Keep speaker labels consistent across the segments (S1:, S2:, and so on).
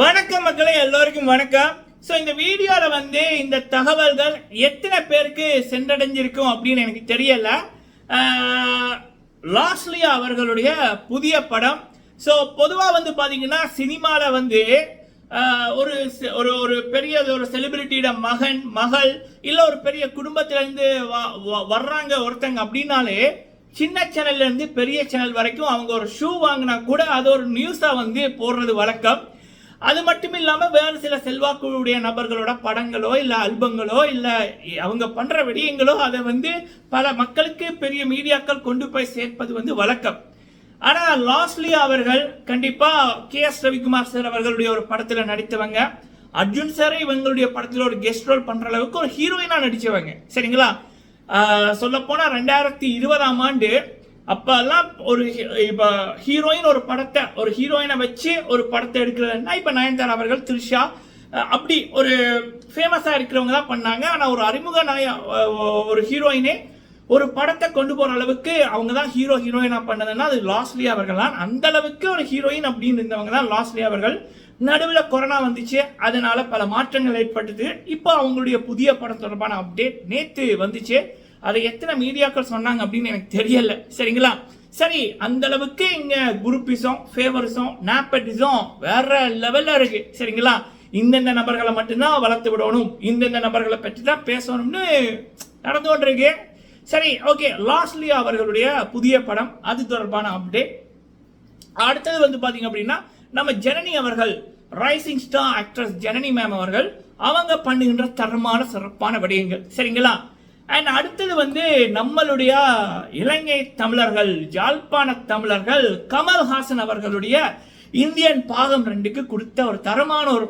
S1: வணக்கம் மக்களே, எல்லோருக்கும் வணக்கம். ஸோ இந்த வீடியோவில் இந்த தகவல்கள் எத்தனை பேருக்கு சென்றடைஞ்சிருக்கும் அப்படின்னு எனக்கு தெரியல. லாஸ்லியா அவர்களுடைய புதிய படம். ஸோ பொதுவாக பார்த்தீங்கன்னா சினிமாவில் ஒரு ஒரு பெரிய ஒரு செலிபிரிட்டியோட மகள் இல்லை ஒரு பெரிய குடும்பத்திலேருந்து வர்றாங்க ஒருத்தங்க அப்படின்னாலே சின்ன சேனல்லேருந்து பெரிய சேனல் வரைக்கும் அவங்க ஒரு ஷூ வாங்கினா கூட அது ஒரு நியூஸாக போடுறது வழக்கம். அது மட்டும் இல்லாமல் வேறு சில செல்வாக்குடைய நபர்களோட படங்களோ இல்லை ஆல்பங்களோ இல்லை அவங்க பண்ணுற விடயங்களோ அதை பல மக்களுக்கு பெரிய மீடியாக்கள் கொண்டு போய் சேர்ப்பது வழக்கம். ஆனால் லாஸ்லியா அவர்கள் கண்டிப்பாக KS ரவிக்குமார் சார் அவர்களுடைய ஒரு படத்தில் நடித்தவங்க. அர்ஜுன் சாரை இவங்களுடைய படத்தில் ஒரு கெஸ்ட் ரோல் பண்ணுற அளவுக்கு ஒரு ஹீரோயினாக நடித்தவங்க. சரிங்களா? சொல்லப்போனால் 2020ஆம் ஆண்டு அப்பெல்லாம் ஒரு இப்போ ஹீரோயின் ஒரு ஹீரோயினை வச்சு ஒரு படத்தை எடுக்கிறதுனா இப்போ நயன்தாரா அவர்கள், த்ரிஷா அப்படி ஒரு ஃபேமஸாக இருக்கிறவங்க தான் பண்ணாங்க. ஆனால் ஒரு அறிமுக ஒரு ஹீரோயினே ஒரு படத்தை கொண்டு போகிற அளவுக்கு அவங்க தான் ஹீரோயினாக பண்ணதுன்னா அது லாஸ்லியா அவர்கள் தான். அந்த அளவுக்கு ஒரு ஹீரோயின் அப்படின்னு இருந்தவங்க தான் லாஸ்லியா அவர்கள். நடுவில் கொரோனா வந்துச்சு, அதனால பல மாற்றங்கள் ஏற்பட்டது. இப்போ அவங்களுடைய புதிய படம் தொடர்பான அப்டேட் நேற்று வந்துச்சு. அதை எத்தனை மீடியாக்கள் சொன்னாங்க அப்படின்னு எனக்கு தெரியல. சரிங்களா? சரி, அந்த அளவுக்கு இங்க குரூப்பிசம், ஃபேவரிசம், நாப்பட்டிசம் வேற லெவல்ல இருக்கு. சரிங்களா? இந்தந்த நபர்களை மட்டும்தான் வளர்த்து விடணும், இந்தந்த நபர்களை பற்றி தான் பேசணும்னு நடந்து கொண்டிருக்கு. சரி, ஓகே. லாஸ்லியா அவர்களுடைய புதிய படம் அது தொடர்பான அப்டேட். அடுத்தது பாத்தீங்க அப்படின்னா நம்ம ஜனனி அவர்கள், rising star actress Janani ma'am அவர்கள், அவங்க பண்ணுகின்ற தரமான சிறப்பான விடயங்கள். சரிங்களா? அண்ட் அடுத்தது நம்மளுடைய இலங்கை தமிழர்கள், ஜாழ்ப்பாண தமிழர்கள் கமல்ஹாசன் அவர்களுடைய இந்தியன் பாகம் 2க்கு கொடுத்த ஒரு தரமான ஒரு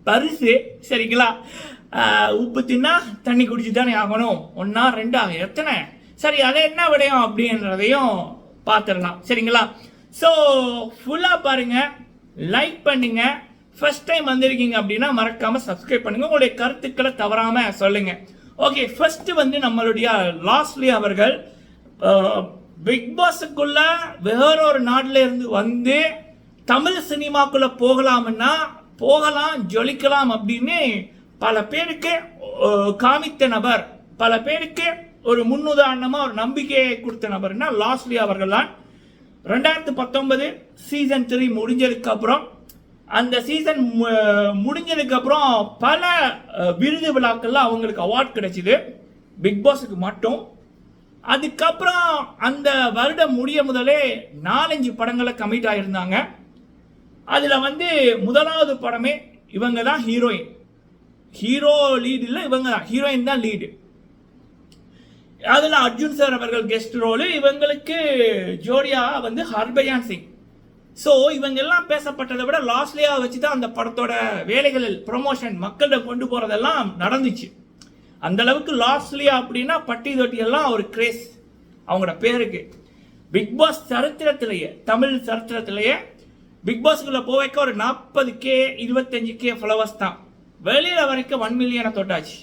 S1: பரிசு. சரிங்களா? உப்பு தின்னா தண்ணி குடிச்சு தானே ஆகணும், 1 2 எத்தனை? சரி, அதை என்ன விடயம் அப்படின்றதையும் பார்த்துடலாம். சரிங்களா? ஸோ ஃபுல்லாக பாருங்க, லைக் பண்ணுங்க. ஃபர்ஸ்ட் டைம் வந்திருக்கீங்க அப்படின்னா மறக்காம சப்ஸ்கிரைப் பண்ணுங்க, உங்களுடைய கருத்துக்களை தவறாம சொல்லுங்க. ஓகே, ஃபர்ஸ்ட் நம்மளுடைய லாஸ்லியா அவர்கள் பிக் பாஸுக்குள்ள வேறொரு நாட்டில இருந்து தமிழ் சினிமாக்குள்ள போகலாம்னா போகலாம், ஜொலிக்கலாம் அப்படின்னு பல பேருக்கு காமித்த நபர், பல பேருக்கு ஒரு முன்னுதாரணமா ஒரு நம்பிக்கையை கொடுத்த நபர்னா லாஸ்லியா அவர்கள் தான். 2019 சீசன் 3 முடிஞ்சதுக்கு அப்புறம், அந்த சீசன் முடிஞ்சதுக்கு அப்புறம் பல விருது விழாக்கள்ல அவங்களுக்கு அவார்ட் கிடைச்சிது, பிக் பாஸுக்கு மட்டும். அதுக்கப்புறம் அந்த வருடம் முடிய முதலே 4-5 படங்களை கமிட் ஆயிருந்தாங்க. அதுல முதலாவது படமே இவங்க தான் ஹீரோயின். ஹீரோ லீடு இல்லை, இவங்க தான் ஹீரோயின் தான் லீடு. அதுல அர்ஜுன் சார் அவர்கள் கெஸ்ட் ரோலு, இவங்களுக்கு ஜோடியா ஹர்பயான் சிங். ஸோ இவங்க எல்லாம் பேசப்பட்டதை விட லாஸ்லியா வச்சு தான் அந்த படத்தோட வேலைகள், ப்ரொமோஷன், மக்கள்கிட்ட கொண்டு போறதெல்லாம் நடந்துச்சு. அந்த அளவுக்கு லாஸ்லியா அப்படின்னா பட்டி தொட்டி எல்லாம் ஒரு கிரேஸ் அவங்களோட பேருக்கு. பிக் பாஸ் சரித்திரத்திலேயே, தமிழ் சரித்திரத்திலேயே பிக் பாஸ்க்குள்ள போவைக்க ஒரு 40K 25K ஃபாலோவர்ஸ் தான். வெளியில வரைக்கும் 1 மில்லியனை தொட்டாச்சு.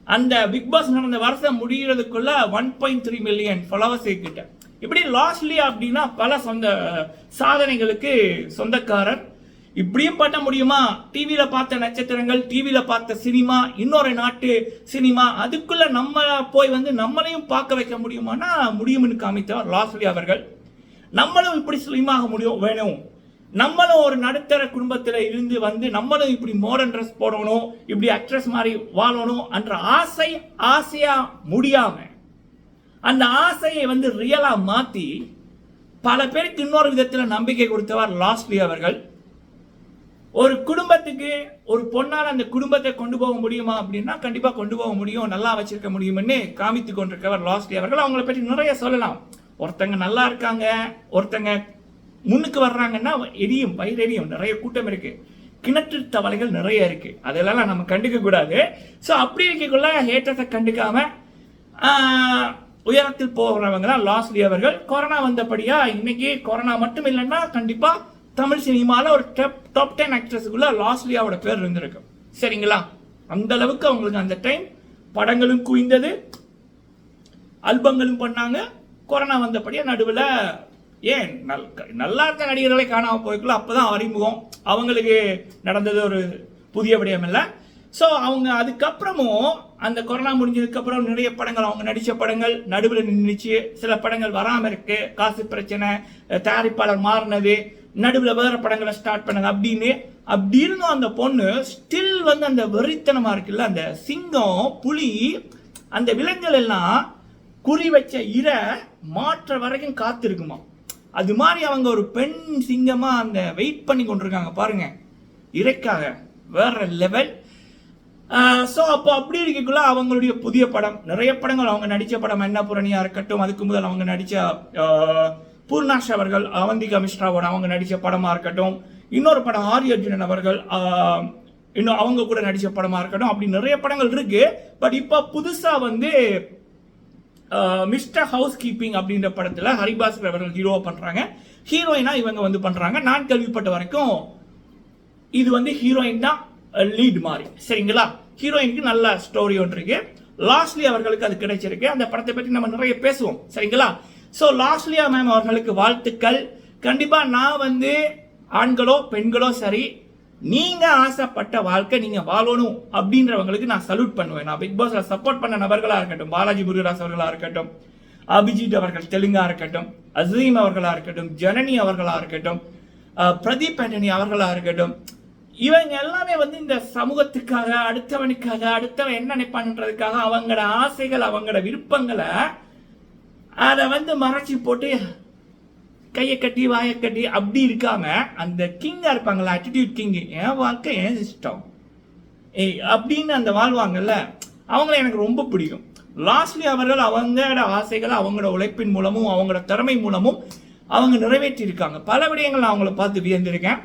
S1: அந்த பிக் பாஸ் நடந்த வருஷம் முடிகிறதுக்குள்ள 1.3 மில்லியன் ஃபாலோவர்ஸ் கிட்ட. இப்படி லாஸ்லியா அப்படின்னா பல சொந்த சாதனைகளுக்கு சொந்தக்காரர். இப்படியும் பண்ண முடியுமா? டிவியில பார்த்த நட்சத்திரங்கள், டிவியில பார்த்த சினிமா, இன்னொரு நாட்டு சினிமா, அதுக்குள்ள நம்ம போய் நம்மளையும் பார்க்க வைக்க முடியுமானா முடியும்னு காமித்தவர் லாஸ்லியா அவர்கள். நம்மளும் இப்படி ஸ்லிமாக முடியும் வேணும், நம்மளும் ஒரு நடுத்தர குடும்பத்தில் இருந்து நம்மளும் இப்படி மாடர்ன் ட்ரெஸ் போடணும், இப்படி ஆக்ட்ரஸ் மாதிரி வாழணும் என்ற ஆசையா முடியாம அந்த ஆசையை ரியலா மாத்தி பல பேருக்கு இன்னொரு விதத்தில் நம்பிக்கை கொடுத்தவர் லாஸ்லியா அவர்கள். ஒரு குடும்பத்துக்கு ஒரு பொண்ணால் அந்த குடும்பத்தை கொண்டு போக முடியுமா அப்படின்னா கண்டிப்பா கொண்டு போக முடியும், நல்லா வச்சிருக்க முடியும்னு காமித்து கொண்டிருக்கவர் லாஸ்லியா அவர்கள். அவங்கள பற்றி நிறைய சொல்லலாம். ஒருத்தங்க நல்லா இருக்காங்க, ஒருத்தங்க முன்னுக்கு வர்றாங்கன்னா எரியும், வயிறெரியும், நிறைய கூட்டம் இருக்கு, கிணற்று தவளைகள் நிறைய இருக்கு, அதெல்லாம் நம்ம கண்டுக்க கூடாது. ஸோ அப்படி இருக்கக்குள்ள ஹேட்டத்தை கண்டுக்காம உயரத்தில் போகிறவங்க தான் லாஸ்லியா அவர்கள். கொரோனா வந்தபடியா இன்னைக்கு கொரோனா மட்டும் இல்லைன்னா கண்டிப்பா தமிழ் சினிமாவில் ஒரு டாப் 10 ஆக்ட்ரஸுக்குள்ள லாஸ்லியாவோட பேர் இருந்திருக்கு. சரிங்களா? அந்த அளவுக்கு அவங்களுக்கு அந்த டைம் படங்களும் குவிந்தது, ஆல்பங்களும் பண்ணாங்க. கொரோனா வந்தபடியா நடுவில் ஏன் நல்லா இருக்க நடிகர்களை காணாமல் போய்க்குள்ள அப்போதான் அறிமுகம் அவங்களுக்கு நடந்தது ஒரு புதிய விடயம் இல்லை. ஸோ அவங்க அதுக்கப்புறமும் அந்த கொரோனா முடிஞ்சதுக்கப்புறம் நிறைய படங்கள் அவங்க நடித்த படங்கள் நடுவில் நின்றுச்சு, சில படங்கள் வராமல் இருக்கு, காசு பிரச்சனை, தயாரிப்பாளர் மாறினது, நடுவில் வேற படங்களை ஸ்டார்ட் பண்ணது அப்படி இருந்தும் அந்த பொண்ணு ஸ்டில் வந்து அந்த வெறித்தனமா இருக்குல்ல, அந்த சிங்கம் புலி அந்த விலங்குகள் எல்லாம் குறி வச்ச மாற்ற வரைக்கும் காத்திருக்குமா. அது மாதிரி அவங்க ஒரு பெண் சிங்கமா அந்த வெயிட் பண்ணி கொண்டிருக்காங்க பாருங்க இறைக்காக, வேற லெவல். ஸோ அப்போ அப்படி இருக்கக்குள்ள அவங்களுடைய புதிய படம் நிறைய படங்கள் அவங்க நடித்த படம் அன்னபூரணியா இருக்கட்டும், அதுக்கு முதல் அவங்க நடித்த பூர்ணாஷ் அவர்கள் அவந்திகா மிஸ்ராவோட அவங்க நடித்த படமா இருக்கட்டும், இன்னொரு படம் ஆரி அர்ஜுனன் அவர்கள் இன்னும் அவங்க கூட நடித்த படமா இருக்கட்டும், அப்படி நிறைய படங்கள் இருக்கு. பட் இப்போ புதுசா வந்து மிஸ்டர் ஹவுஸ் கீப்பிங் அப்படின்ற படத்துல ஹரிபாஸ்கர் அவர்கள் ஹீரோவா பண்றாங்க, ஹீரோயினா இவங்க வந்து பண்றாங்க. நான் கேள்விப்பட்ட வரைக்கும் இது வந்து ஹீரோயின் தான் லீட் மாதிரி, சரிங்களா. ஹீரோயினுக்கு நல்ல ஸ்டோரி ஒன்று இருக்கு, லாஸ்ட்லி அவர்களுக்கு அது கிடைச்சிருக்கு. அந்த படத்தை பற்றி நம்ம நிறைய பேசுவோம், சரிங்களா. ஸோ லாஸ்ட்லியா மேம் அவர்களுக்கு வாழ்த்துக்கள். கண்டிப்பா நான் வந்து ஆண்களோ பெண்களோ சரி, நீங்க ஆசைப்பட்ட வாழ்க்கை நீங்க வாழணும் அப்படின்றவங்களுக்கு நான் சல்யூட் பண்ணுவேன். நான் பிக் பாஸ்ல சப்போர்ட் பண்ண நபர்களா இருக்கட்டும், பாலாஜி முருகதாஸ் அவர்களா இருக்கட்டும், அபிஜித் அவர்கள் தெலுங்கா இருக்கட்டும், அசீம் அவர்களா இருக்கட்டும், ஜனனி அவர்களா இருக்கட்டும், பிரதீப் ஆண்டனி அவர்களா இருக்கட்டும், இவங்க எல்லாமே வந்து இந்த சமூகத்துக்காக, அடுத்தவன் என்ன நினைப்பான்றதுக்காக அவங்களோட ஆசைகள் அவங்களோட விருப்பங்களை அதை வந்து மறைச்சி போட்டு கையை கட்டி வாயை கட்டி அப்படி இருக்காம அந்த கிங்கா இருப்பாங்கல்ல, ஆட்டிடியூட் கிங், என் வாழ்க்கை என் சிஸ்டம் அப்படின்னு அந்த வாழ்வாங்கல்ல, அவங்கள எனக்கு ரொம்ப பிடிக்கும். லாஸ்ட்லி அவர்கள் அவங்களோட ஆசைகளை அவங்களோட உழைப்பின் மூலமும் அவங்களோட திறமை மூலமும் அவங்க நிறைவேற்றி இருக்காங்க. பல விடயங்கள் நான் அவங்கள பார்த்து வியந்திருக்கேன்.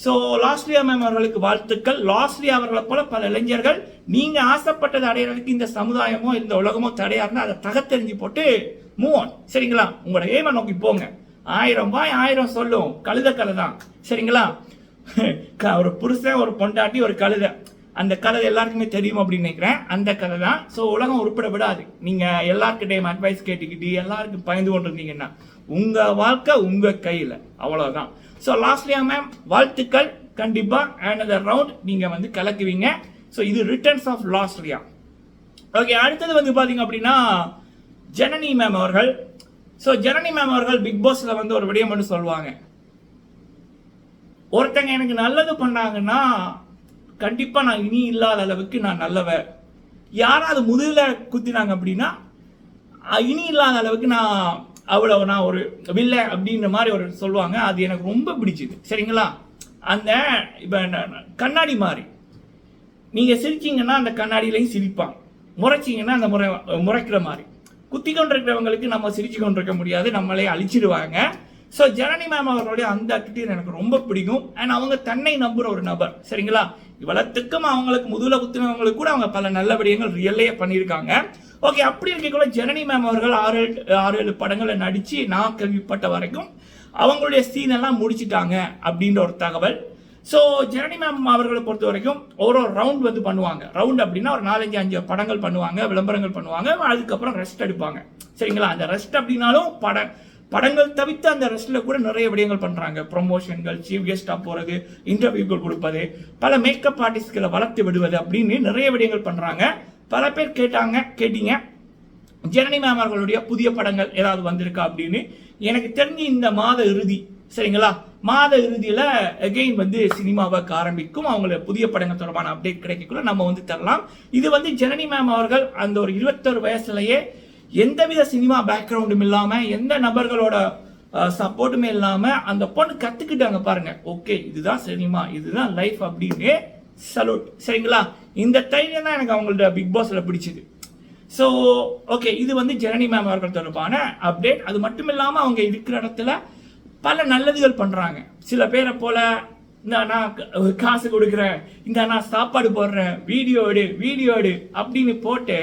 S1: ஸோ லாஸ்ட்லியா மேம் அவர்களுக்கு வாழ்த்துக்கள். லாஸ்ட்லியா அவர்களை போல பல இளைஞர்கள் நீங்க ஆசைப்பட்டதை அடையிறதுக்கு இந்த சமுதாயமோ இந்த உலகமோ தடையா இருந்தா அதை தகத்தெறிஞ்சு போட்டு மூவ் ஆன், சரிங்களா. உங்களோட ஏமை நோக்கி போங்க. 1000 வாய் 1000 சொல்லும், கழுத கதை தான், சரிங்களா. ஒரு புருஷன் ஒரு பொண்டாட்டி ஒரு கழுதை, அந்த கதை எல்லாருக்குமே தெரியும் அப்படின்னு நினைக்கிறேன், அந்த கதை தான். ஸோ உலகம் உருப்பட விடாது. நீங்க எல்லாருக்கிட்டையும் அட்வைஸ் கேட்டுக்கிட்டு எல்லாருக்கும் பயந்து கொண்டு இருந்தீங்கன்னா உங்க வாழ்க்கை உங்க கையில, அவ்வளவுதான். ஸோ லாஸ்ட்லியா மேம் வாழ்த்துக்கள். கண்டிப்பா அனதர் ரவுண்ட் நீங்க வந்து கலக்குவீங்க. ஸோ இது ரிட்டர்ன்ஸ் ஆஃப் லாஸ்ட்லியா. ஓகே, அடுத்தது வந்து பாத்தீங்க அப்படின்னா ஜனனி மேம் அவர்கள். ஸோ ஜனனி மேம் அவர்கள் பிக் பாஸ்ல வந்து ஒரு விடயம் மட்டும் சொல்லுவாங்க, ஒருத்தங்க எனக்கு நல்லது பண்ணாங்கன்னா கண்டிப்பா நான் இனி இல்லாத அளவுக்கு நான் நல்லவ, யாராவது முதுகுல குத்தினாங்க அப்படின்னா இனி இல்லாத அளவுக்கு நான் அவ்வளவு நான் ஒரு வில்லை அப்படின்ற மாதிரி ஒரு சொல்லுவாங்க. அது எனக்கு ரொம்ப பிடிச்சது, சரிங்களா. அந்த இப்போ கண்ணாடி மாதிரி நீங்க சிரிச்சீங்கன்னா அந்த கண்ணாடியிலையும் சிரிப்பாங்க, முறைச்சிங்கன்னா அந்த முறைக்கிற மாதிரி. குத்தி கொண்டிருக்கிறவங்களுக்கு நம்ம சிரிச்சு கொண்டிருக்க முடியாது, நம்மளே அழிச்சிடுவாங்க. ஸோ ஜனனி மேம் அவர்களுடைய அந்த ஆட்டிடியூட் எனக்கு ரொம்ப பிடிக்கும். அண்ட் அவங்க தன்னை நம்புற ஒரு நபர், சரிங்களா. இவ்வளத்துக்கும் அவங்களுக்கு முதுகுல குத்தினவங்களுக்கு கூட அவங்க பல நல்ல விடயங்கள் ரியல்லே பண்ணியிருக்காங்க. ஓகே, அப்படி இருக்கக்குள்ள ஜனனி மேம் அவர்கள் 6-7 படங்களை நடிச்சு நான் கேள்விப்பட்ட வரைக்கும் அவங்களுடைய சீன் எல்லாம் முடிச்சிட்டாங்க அப்படின்ற ஒரு தகவல். ஸோ ஜனனி மேம் அவர்களை பொறுத்த வரைக்கும் ஒரு ரவுண்ட் வந்து பண்ணுவாங்க. ரவுண்ட் அப்படின்னா ஒரு 4-5 படங்கள் பண்ணுவாங்க, விளம்பரங்கள் பண்ணுவாங்க, அதுக்கப்புறம் ரெஸ்ட் எடுப்பாங்க, சரிங்களா. அந்த ரெஸ்ட் அப்படின்னாலும் படங்கள் தவிர்த்து அந்த ரெஸ்ட்ல கூட நிறைய விடயங்கள் பண்றாங்க. ப்ரொமோஷன்கள், சீஃப் கெஸ்டா போறது, இன்டர்வியூக்கள் கொடுப்பது, பல மேக்கப் ஆர்டிஸ்ட்களை வளர்த்து விடுவது அப்படின்னு நிறைய விடயங்கள் பண்றாங்க. பல பேர் கேட்டீங்க ஜனனி மேம் அவர்களுடைய புதிய படங்கள் ஏதாவது வந்திருக்கா அப்படின்னு. எனக்கு தெரிஞ்சு இந்த மாத இறுதி, சரிங்களா, மாத இறுதியில அகெயின் வந்து சினிமாவுக்கு ஆரம்பிக்கும். அவங்களோட புதிய படங்கள் தொடர்பான அப்டேட் கிடைக்கக்குள்ள நம்ம வந்து தரலாம். இது வந்து ஜனனி மேம் அவர்கள் அந்த ஒரு 21 வயசுலயே எந்தவித சினிமா பேக்ரவுண்டும் இல்லாம, எந்த நபர்களோட சப்போர்ட்டுமே இல்லாம அந்த பொண்ணு கத்துக்கிட்டாங்க பாருங்க. ஓகே, இதுதான் சினிமா, இதுதான் லைஃப் அப்படின்னு சலூட், சரிங்களா. இந்த தைரியம் தான் எனக்கு அவங்களோட பிக் பாஸ்ல பிடிச்சது. ஸோ ஓகே, இது வந்து ஜனனி மேம் அவர்கள் தொடர்பான அப்டேட். அது மட்டும் இல்லாம அவங்க இருக்கிற இடத்துல பல நல்லதுகள் பண்றாங்க. சில பேரை போல இந்த நான் காசு கொடுக்குறேன், இந்த நான் சாப்பாடு போடுறேன், வீடியோ எடு அப்படின்னு போட்டு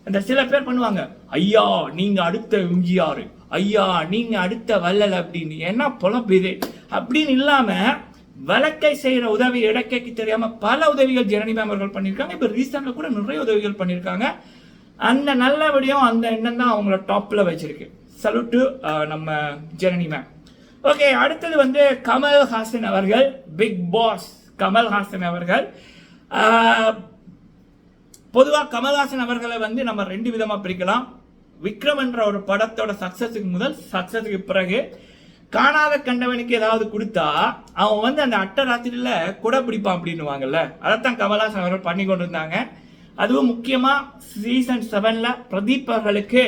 S1: அந்த சில பேர் பண்ணுவாங்க, ஐயா நீங்க அடுத்த எம்ஜிஆர், ஐயா நீங்க அடுத்த வள்ளல் அப்படின்னு. என்ன பொழப்பு இது அப்படின்னு இல்லாம வழக்கை செய்யற உதவி இடக்கைக்கு தெரியாம பல உதவிகள் ஜனனி மேம் அவர்கள் பண்ணியிருக்காங்க. இப்ப ரீசெண்ட்ல கூட நிறைய உதவிகள் பண்ணியிருக்காங்க. அந்த நல்ல விடயம், அந்த எண்ணம் தான் அவங்கள டாப்ல வச்சிருக்கு. சல்யூட் டு நம்ம ஜனனி மேம். ஓகே, அடுத்தது வந்து கமல்ஹாசன் அவர்கள், பிக் பாஸ் கமல்ஹாசன் அவர்கள். பொதுவாக கமல்ஹாசன் அவர்களை வந்து நம்ம 2 விதமாக பிரிக்கலாம். விக்ரம் என்ற ஒரு படத்தோட சக்சஸுக்கு முதல், சக்சஸுக்கு பிறகு காணாத கண்டவனுக்கு ஏதாவது கொடுத்தா அவன் வந்து அந்த அட்டராத்திரியில கொடை பிடிப்பான் அப்படின்னுவாங்கல்ல, அதைத்தான் கமல்ஹாசன் அவர்கள் பண்ணி கொண்டு இருந்தாங்க. அதுவும் முக்கியமாக சீசன் 7ல் பிரதீப் அவர்களுக்கு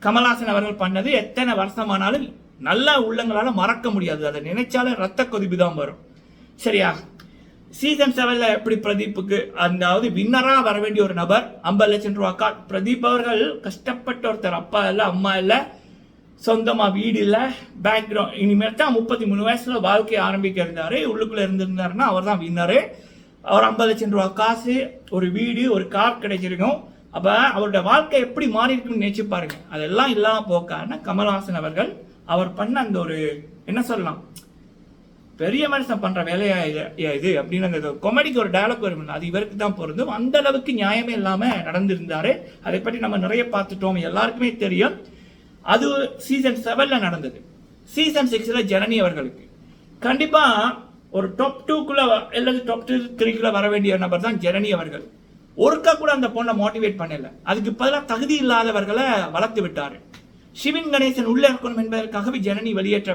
S1: கமல்ஹாசன் அவர்கள் பண்ணது எத்தனை வருஷமானாலும் நல்ல உள்ளங்களால மறக்க முடியாது. அதை நினைச்சாலே ரத்த கொதிப்பு தான் வரும். சரியா? சீசன் 7ல் எப்படி பிரதீப்புக்கு அதாவது வின்னராக வர வேண்டிய ஒரு நபர் 50 லட்சம் ரூபா பிரதீப் அவர்கள் கஷ்டப்பட்ட ஒருத்தர், அப்பா இல்லை அம்மா இல்லை, சொந்தமாக வீடு இல்லை, பேக்ரவுண்ட், இனிமேல் தான் 33 வயசுல வாழ்க்கையை ஆரம்பிக்க இருந்தாரு. உள்ளுக்குள்ளே இருந்திருந்தாருன்னா அவர் தான் வின்னரு. அவர் 50 லட்சம் ரூபா காசு, ஒரு வீடு, ஒரு கார் கிடைச்சிருக்கும். அப்போ அவருடைய வாழ்க்கை எப்படி மாறி இருக்குன்னு நினைச்சு பாருங்க. அதெல்லாம் இல்லாமல் போக்கான கமல்ஹாசன் அவர்கள் அவர் பண்ண அந்த ஒரு என்ன சொல்லலாம், பெரிய மனுஷன் பண்ற வேலையா இது அப்படின்னு அந்த கொமெடிக்கு ஒரு டயலாக் வரும், அது இவருக்கு தான் பொருந்தும். அந்த அளவுக்கு நியாயமே இல்லாம நடந்திருந்தாரு. அதை பற்றி நம்ம நிறைய பார்த்துட்டோம், எல்லாருக்குமே தெரியும். அது சீசன் 7ல் நடந்தது. சீசன் 6ல் ஜனனி அவர்களுக்கு கண்டிப்பா ஒரு டாப் 2க்குள்ள அல்லது டாப் 3க்குள்ள வர வேண்டிய நபர் தான் ஜனனி அவர்கள். ஒருக்கா கூட அந்த பொண்ணை மோட்டிவேட் பண்ணல, அதுக்கு பதிலாக தகுதி இல்லாதவர்களை வளர்த்து விட்டாரு. சிவின் கணேசன் உள்ள இருக்கணும் என்பதற்காகவே ஜனனி வெளியேற்ற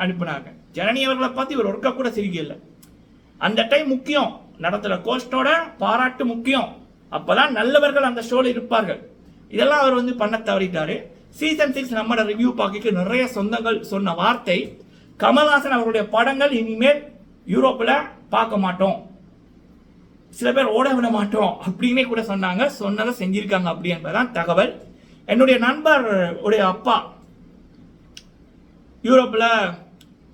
S1: அனுப்பினாங்க. ஜனனி அவர்களை பார்த்து இவர் ஒருக்கா கூட சிரிக்கல. அந்த டைம் முக்கியம், நடத்துற கோஸ்டோட பாராட்டு முக்கியம், அப்பதான் நல்லவர்கள் அந்த ஷோல இருப்பார்கள். இதெல்லாம் அவர் வந்து பண்ண தவறிட்டாரு. சீசன் 6 நம்மளோட ரிவ்யூ பார்க்க நிறைய சொந்தங்கள் சொன்ன வார்த்தை, கமல்ஹாசன் அவருடைய படங்கள் இனிமேல் யூரோப்பில் பார்க்க மாட்டோம், சில பேர் ஓட விட மாட்டோம் அப்படின்னே கூட சொன்னாங்க. சொன்னதை செஞ்சிருக்காங்க அப்படி என்பதுதான் தகவல். என்னுடைய நண்பர் உடைய அப்பா யூரோப்பில்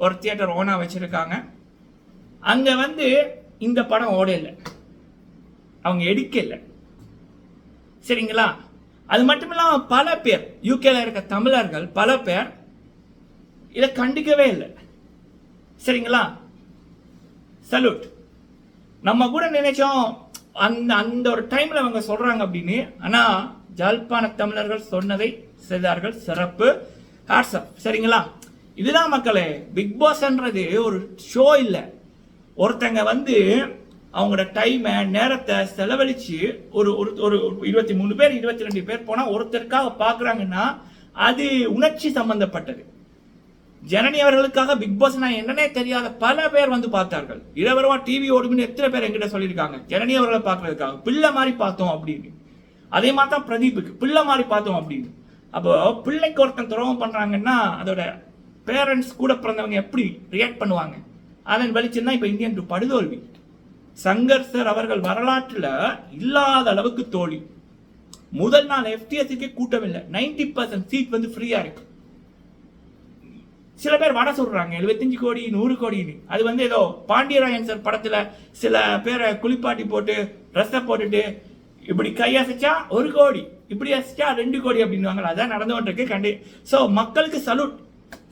S1: ஒரு தியேட்டர் ஓனா வச்சிருக்காங்க. அங்கே வந்து இந்த படம் ஓட இல்லை, அவங்க எடுக்கல. சரிங்களா? அது மட்டும் இல்லாமல் பல பேர் யூகேல இருக்க தமிழர்கள் பல பேர் இதை கண்டிக்கவே இல்லை. சரிங்களா? சல்யூட். நம்ம கூட நினைச்சோம் அந்த அந்த ஒரு டைம்ல அவங்க சொல்றாங்க அப்படின்னு. ஆனா ஜாழ்ப்பாண தமிழர்கள் சொன்னதை செய்தார்கள், சிறப்பு. சரிங்களா? இதுதான் மக்களே, பிக் பாஸ்ன்றது ஒரு ஷோ இல்லை. ஒருத்தங்க வந்து அவங்களோட டைமை நேரத்தை செலவழிச்சு ஒரு ஒரு 23 பேர் 22 பேர் போனால் ஒருத்தருக்காக பார்க்குறாங்கன்னா அது உணர்ச்சி சம்பந்தப்பட்டது. ஜனனி அவர்களுக்காக பிக் பாஸ் நான் என்னன்னே தெரியாத பல பேர் வந்து பார்த்தார்கள். இரவரவா டிவி ஓடுமின்னு எத்தனை பேர் என்கிட்ட சொல்லியிருக்காங்க ஜனனி அவர்களை பார்க்கறதுக்காக. பிள்ளை மாதிரி பார்த்தோம் அப்படின்னு. அதே மாதிரி தான் பிரதீப்புக்கு பிள்ளை மாதிரி பார்த்தோம் அப்படின்னு. அப்போ பிள்ளைக்கு ஒருத்தன் துரோகம் பண்றாங்கன்னா அதோட பேரண்ட்ஸ் கூட பிறந்தவங்க எப்படி ரியாக்ட் பண்ணுவாங்க? அதன் வெளிச்சம் தான் இப்போ இந்தியன் 2 படுதோல்வி. சங்கர் சார் அவர்கள் வரலாற்றில் இல்லாத அளவுக்கு தோல்வி. முதல் நாள் FTSக்கு கூட்டம் இல்லை, 90% சீட் வந்து ஃப்ரீயா இருக்கு. சில பேர் வட சொல்றாங்க 75 கோடி 100 கோடின்னு. அது வந்து ஏதோ பாண்டியராயன் சார் படத்துல சில பேரை குளிப்பாட்டி போட்டு ட்ரெஸ்ஸை போட்டுட்டு இப்படி கையசைச்சா 1 கோடி, இப்படி அசைச்சா 2 கோடி அப்படின்வாங்க. அதான் நடந்து இருக்கு. ஸோ மக்களுக்கு சல்யூட்.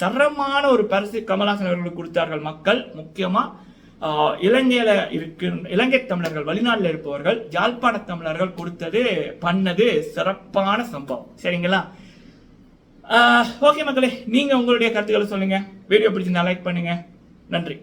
S1: தரமான ஒரு பரிசு கமல்ஹாசன் அவர்களுக்கு கொடுத்தார்கள் மக்கள். முக்கியமா இலங்கையில இருக்கு இலங்கை தமிழர்கள், வெளிநாட்டில் இருப்பவர்கள், யாழ்ப்பாண தமிழர்கள் கொடுத்தது பண்ணது சிறப்பான சம்பவம். சரிங்களா? ஓகே மக்களே, நீங்க உங்களுடைய கருத்துக்களை சொல்லுங்க. வீடியோ பிடிச்சிருந்தா லைக் பண்ணுங்க. நன்றி.